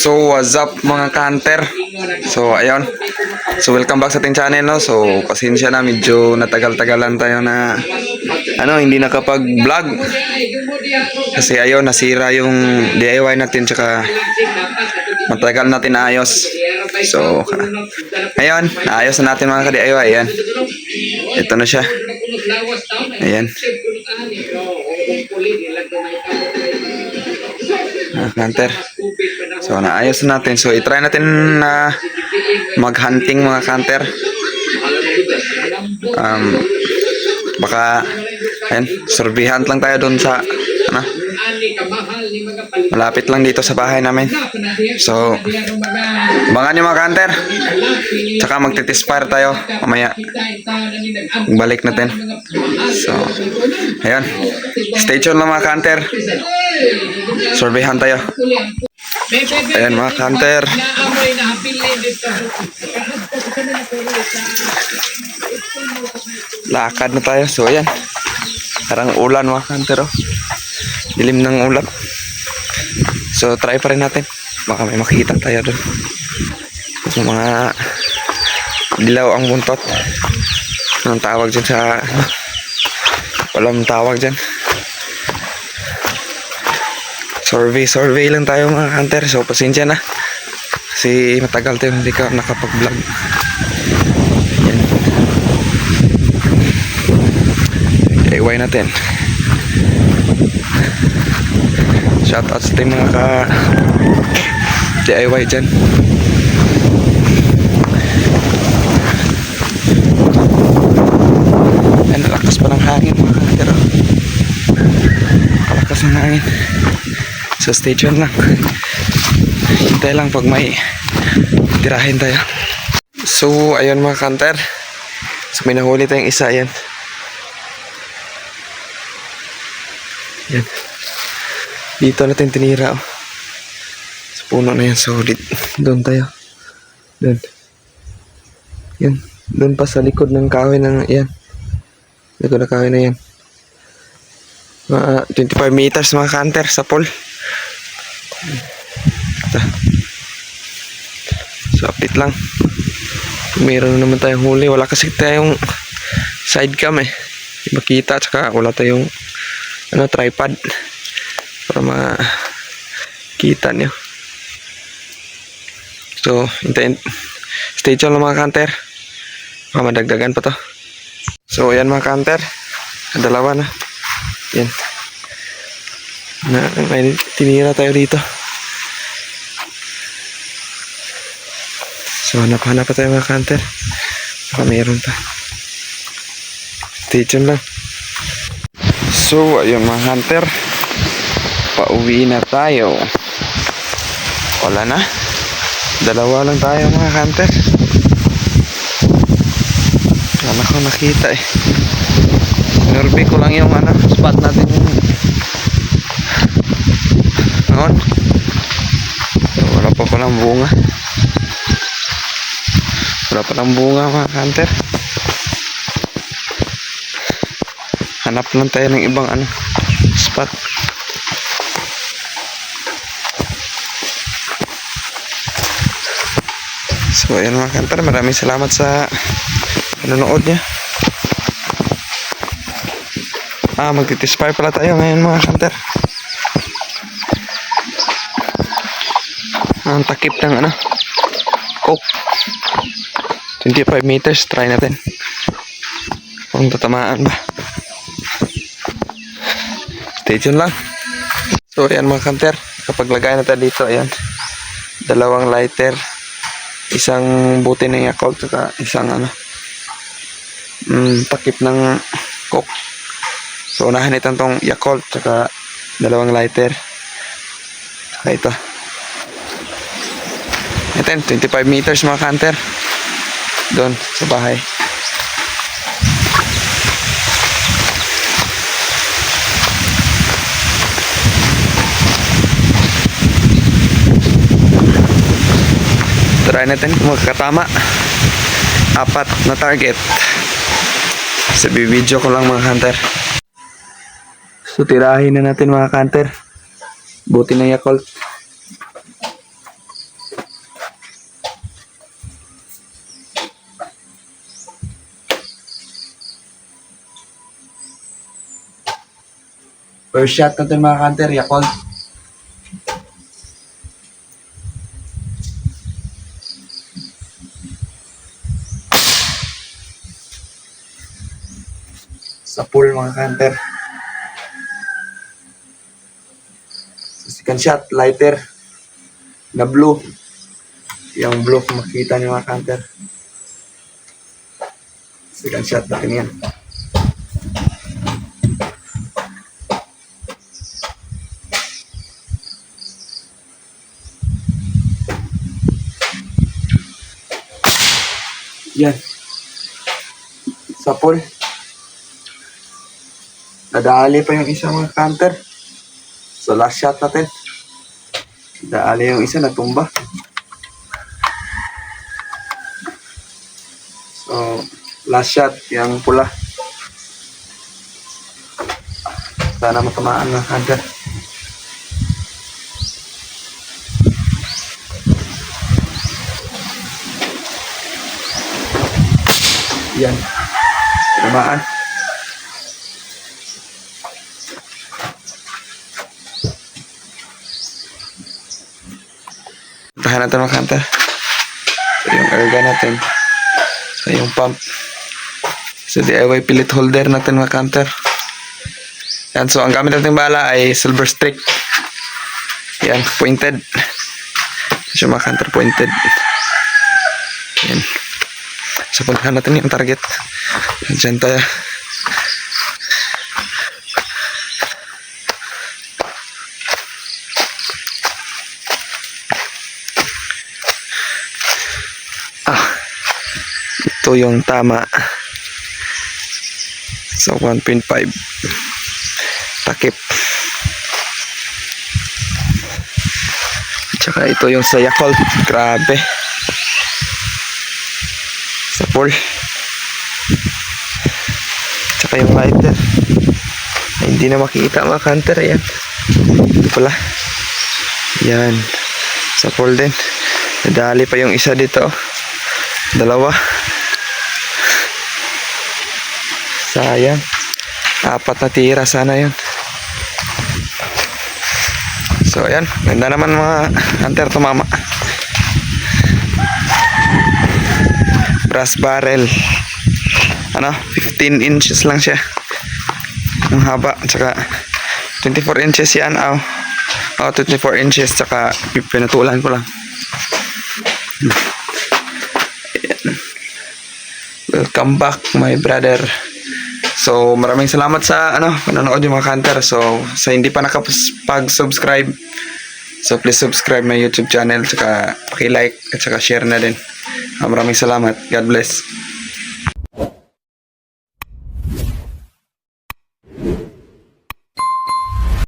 So what's up mga kanter? So ayun. So welcome back sa ating channel, no. So pasensya na, medyo natagal-tagalan tayo na hindi nakapag-vlog. Kasi ayun, nasira yung DIY natin, tsaka matagal natin naayos. So ayun, naayos na natin mga ka-DIY. Ayan. Ito na siya. Ayan. Kanter. So naayos natin. So i-try natin na mag-hunting mga kanter. Baka ayan, survey hunt lang tayo doon sa malapit lang dito sa bahay namin. So abangan nyo mga kanter. Tsaka magte-test fire tayo mamaya. Balik natin. So ayan, stay tuned lang mga kanter. Survey hunt tayo. Ayan mga kanter. Lakad na tayo. So ayan, parang ulan mga kanter, oh. Dilim ng ulan. So try pa rin natin. Baka may makikita tayo doon. So mga dilaw ang buntot. Anong tawag dyan sa walang tawag dyan. Survey lang tayo mga hunter. So pasensya na kasi matagal tayo hindi ka nakapag-vlog. Yan. DIY natin. Shoutout sa mga ka DIY dyan. Ay, nalakas pa ng hangin mga hunter. Kalakas ng hangin. So stay tuned lang. Hintay lang pag may tirahin tayo. So ayun mga kanter. So may nahuli tayong isa. Yan. Yan. Dito natin tinira, oh. Sa puno na yan. So doon tayo. Doon. Yan. Doon pa sa likod ng kahoy ng yan. Likod ng kahoy na yan. 25 meters mga kanter sa pole. So update lang. Meron naman tayong huli. Wala kasi tayong side cam eh. Di makita. Tsaka wala tayong tripod para makita nyo. So stay tuned lang mga kanter. Baka madagdagan pa to. So ayan mga kanter, dalawa na. Yan. May tinira tayo dito. So hanap-hanap pa tayo mga kanter. Baka mayroon pa. Stay tuned lang. So ayun mga hunter, pauwi na tayo. Wala na, dalawa lang tayo mga hunter. Wala ko nakita eh. Norbe ko lang yung spot natin ngayon. Wala pa palang bunga. Wala palang bunga mga hunter. Hanap lang tayo ng ibang spot. So ayan mga hunter, maraming salamat sa panonood niya. Magti-test-fire pala tayo ngayon mga hunter. Ang takip ng coke. 25 meters, try natin kung tatamaan ba. Stay tuned lang. So ayan mga hunter, kapag lagay na tayo dito, ayan, dalawang lighter, isang buti ng Yakult, saka isang takip ng coke. So unahan itong Yakult, saka dalawang lighter, saka ito. Ito 25 meters mga hunter doon sa bahay. Try natin kung magkatama. 4 na target. Sa video ko lang mga hunter. So tirahin na natin mga hunter. Buti na Yakult. First shot natin mga kanter, Yakult. Sa pool mga kanter. Sa second shot, lighter. Na blue. Yung blue kung makita niyo mga kanter. Second shot natin yan. Yan. Sa pool. Nadali pa yung isa mga counter. So last shot natin. Nadali yung isa, natumba. So last shot, yung pula. Sana matamaan mga counter. Yan. Tamaan. Tahan natin mga kanter. So, yung airgun natin. So, yung pump. So, DIY pellet holder natin mga kanter. Yan. So, ang gamit natin bala ay silver streak. Yan. Pointed. So, mga kanter pointed. Yan. So, puntahan natin yung target. Diyan tayo. Ito yung tama. So, 1.5. Takip. Tsaka ito yung sa Yakult. Grabe. Sa pool. Tsaka yung lighter. Ay, hindi na makikita mga counter. Ayan. Ito pala. Yan. Sa pool din. Nadali pa yung isa dito. Dalawa. Sayang. 4 na tira sana yun. So ayan. Ganda naman mga hunter, tumama. Brass barrel. 15 inches lang siya. Ang haba. Tsaka 24 inches yan. 24 inches. Tsaka pinatulan ko lang. Ayan. Welcome back my brother. So maraming salamat sa panonood yung mga hunter. So sa hindi pa nakapag-subscribe, so please subscribe my YouTube channel, tsaka paki-like at tsaka share na din. Maraming salamat. God bless.